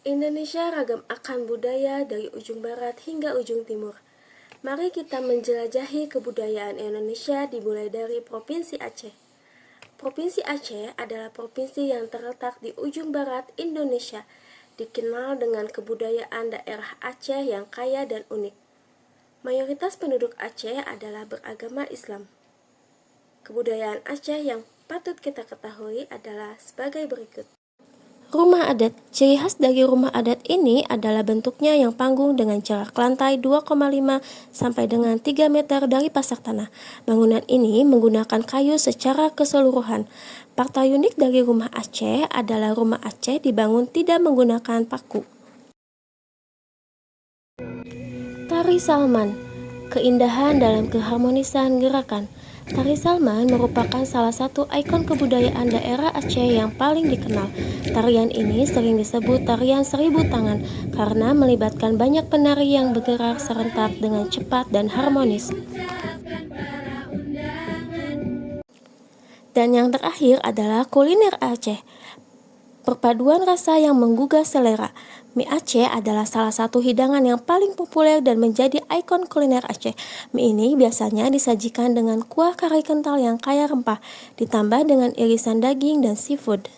Indonesia ragam akan budaya dari ujung barat hingga ujung timur. Mari kita menjelajahi kebudayaan Indonesia dimulai dari Provinsi Aceh. Provinsi Aceh adalah provinsi yang terletak di ujung barat Indonesia, dikenal dengan kebudayaan daerah Aceh yang kaya dan unik. Mayoritas penduduk Aceh adalah beragama Islam. Kebudayaan Aceh yang patut kita ketahui adalah sebagai berikut. Rumah adat. Ciri khas dari rumah adat ini adalah bentuknya yang panggung dengan jarak lantai 2,5 sampai dengan 3 meter dari pasar tanah. Bangunan ini menggunakan kayu secara keseluruhan. Fakta unik dari rumah Aceh adalah rumah Aceh dibangun tidak menggunakan paku. Tari Salman. Keindahan dalam keharmonisan gerakan. Tari Salman merupakan salah satu ikon kebudayaan daerah Aceh yang paling dikenal. Tarian ini sering disebut tarian 1000 tangan karena melibatkan banyak penari yang bergerak serentak dengan cepat dan harmonis. Dan yang terakhir adalah kuliner Aceh. Perpaduan rasa yang menggugah selera. Mie Aceh adalah salah satu hidangan yang paling populer dan menjadi ikon kuliner Aceh. Mie ini biasanya disajikan dengan kuah kari kental yang kaya rempah, ditambah dengan irisan daging dan seafood.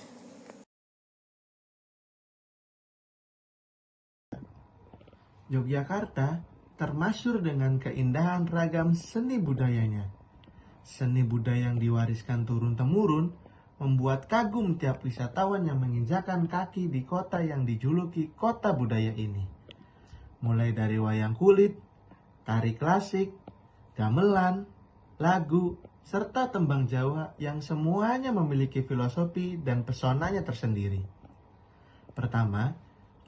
Yogyakarta termasyhur dengan keindahan ragam seni budayanya. Seni budaya yang diwariskan turun-temurun membuat kagum tiap wisatawan yang menginjakan kaki di kota yang dijuluki kota budaya ini. Mulai dari wayang kulit, tari klasik, gamelan, lagu, serta tembang Jawa yang semuanya memiliki filosofi dan pesonanya tersendiri. Pertama,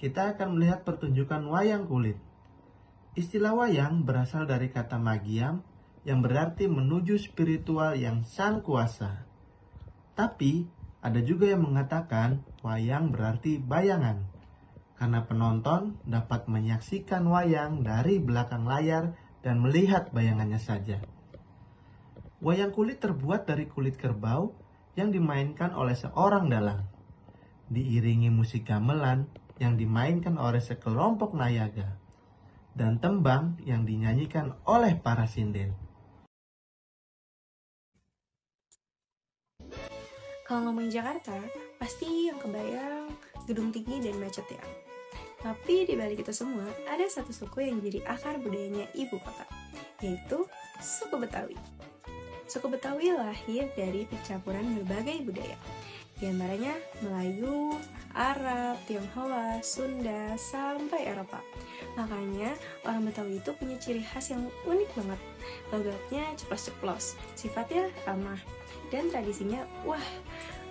kita akan melihat pertunjukan wayang kulit. Istilah wayang berasal dari kata magiam yang berarti menuju spiritual yang sang kuasa. Tapi, ada juga yang mengatakan wayang berarti bayangan, karena penonton dapat menyaksikan wayang dari belakang layar dan melihat bayangannya saja. Wayang kulit terbuat dari kulit kerbau yang dimainkan oleh seorang dalang, diiringi musik gamelan yang dimainkan oleh sekelompok nayaga, dan tembang yang dinyanyikan oleh para sinden. Kalau ngomongin Jakarta, pasti yang kebayang gedung tinggi dan macet ya. Tapi di balik itu semua, ada satu suku yang jadi akar budayanya ibu kota, yaitu suku Betawi. Suku Betawi lahir dari percampuran berbagai budaya, di antaranya Melayu, Arab, Tionghoa, Sunda, sampai Eropa. Makanya orang Betawi itu punya ciri khas yang unik banget. Logatnya ceplos-ceplos, sifatnya ramah, dan tradisinya wah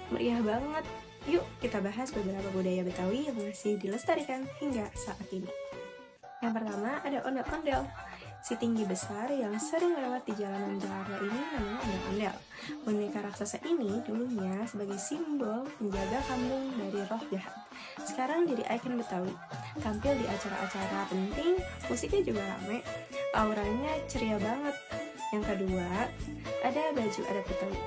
meriah banget. Yuk kita bahas beberapa budaya Betawi yang masih dilestarikan hingga saat ini. Yang pertama ada ondel-ondel. Si tinggi besar yang sering lewat di jalanan Jakarta ini namanya ondel-ondel. Boneka raksasa ini dulunya sebagai simbol penjaga kampung dari roh jahat. Sekarang jadi ikon Betawi. Tampil di acara-acara penting, musiknya juga rame, auranya ceria banget. Yang kedua, ada baju adat Betawi.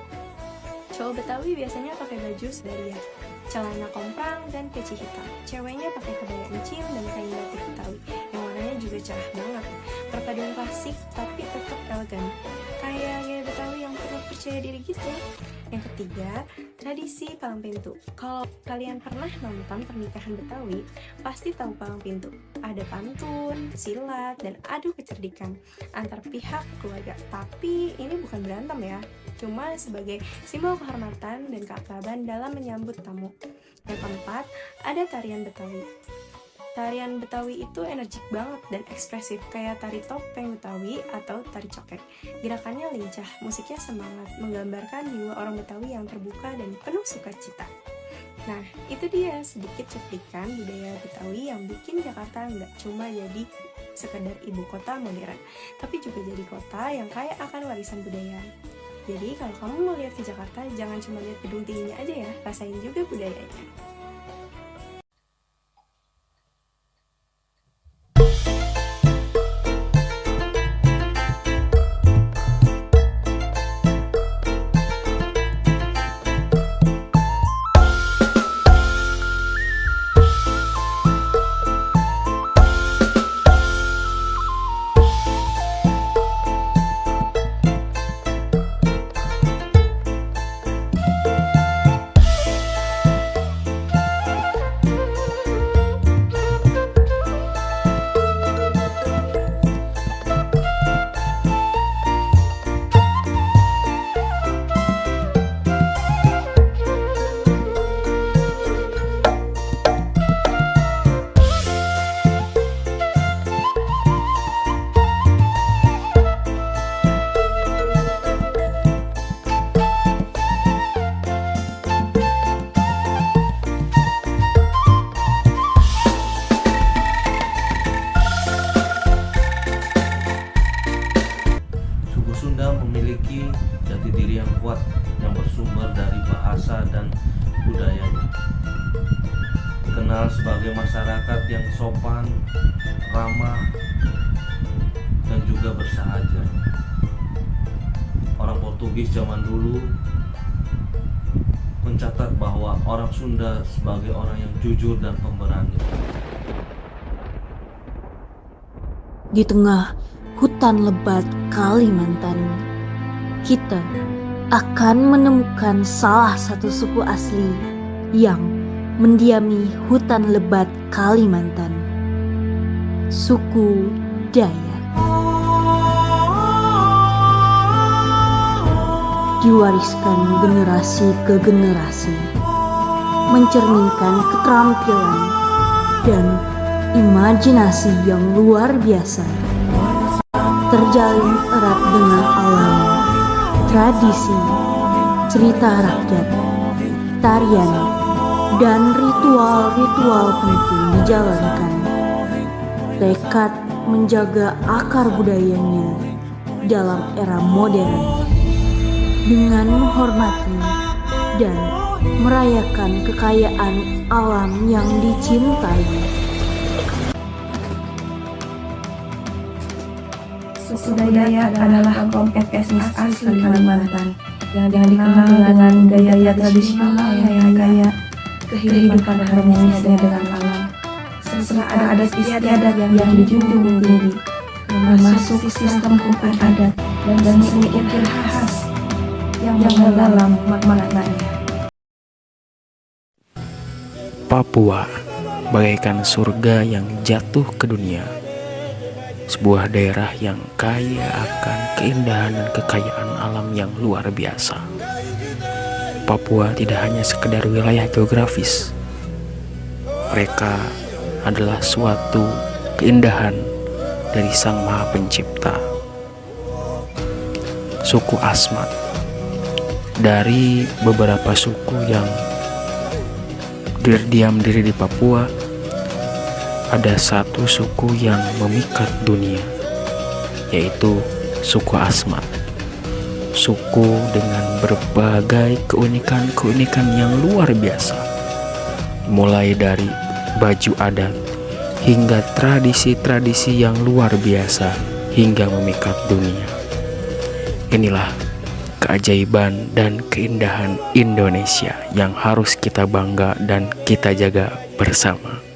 Cowok Betawi biasanya pakai baju sedaria, celana komprang dan peci hitam. Ceweknya pakai kebaya encim dan kain batik Betawi yang warnanya juga cerah banget. Perpaduan klasik tapi tetap elegan, kayak gaya Betawi yang penuh percaya diri gitu. Yang ketiga, tradisi palang pintu. Kalau kalian pernah nonton pernikahan Betawi, pasti tahu palang pintu. Ada pantun, silat, dan adu kecerdikan antar pihak keluarga. Tapi ini bukan berantem ya, cuma sebagai simbol kehormatan dan keakraban dalam menyambut tamu. Yang keempat, ada tarian Betawi. Tarian Betawi itu energik banget dan ekspresif, kayak tari topeng Betawi atau tari cokek. Gerakannya lincah, musiknya semangat, menggambarkan jiwa orang Betawi yang terbuka dan penuh sukacita. Nah, itu dia sedikit cuplikan budaya Betawi yang bikin Jakarta nggak cuma jadi sekedar ibu kota modern, tapi juga jadi kota yang kaya akan warisan budaya. Jadi kalau kamu mau lihat ke Jakarta, jangan cuma lihat gedung tingginya aja ya, rasain juga budayanya. masyarakat yang sopan, ramah, dan juga bersahaja. Orang Portugis zaman dulu mencatat bahwa orang Sunda sebagai orang yang jujur dan pemberani. Di tengah hutan lebat Kalimantan, kita akan menemukan salah satu suku asli yang mendiami hutan lebat Kalimantan, suku Dayak. Diwariskan generasi ke generasi, mencerminkan keterampilan dan imajinasi yang luar biasa, terjalin erat dengan alam, tradisi, cerita rakyat, tarian, dan ritual-ritual penting dijalankan. Tekad menjaga akar budayanya dalam era modern dengan menghormati dan merayakan kekayaan alam yang dicintai. Suku Dayak adalah kelompok etnis asli Kalimantan yang dikenal dengan budaya tradisional yang kaya, kehidupan harmonis dengan alam, serta adat istiadat yang dijunjung tinggi, termasuk sistem hukum adat dan seni ukir khas yang mendalam maknanya. Papua bagaikan surga yang jatuh ke dunia. Sebuah daerah yang kaya akan keindahan dan kekayaan alam yang luar biasa. Papua tidak hanya sekedar wilayah geografis. Mereka adalah suatu keindahan dari Sang Maha Pencipta. Suku Asmat, dari beberapa suku yang berdiam diri di Papua, ada satu suku yang memikat dunia, yaitu suku Asmat. Suku dengan berbagai keunikan-keunikan yang luar biasa, mulai dari baju adat hingga tradisi-tradisi yang luar biasa hingga memikat dunia. Inilah keajaiban dan keindahan Indonesia yang harus kita bangga dan kita jaga bersama.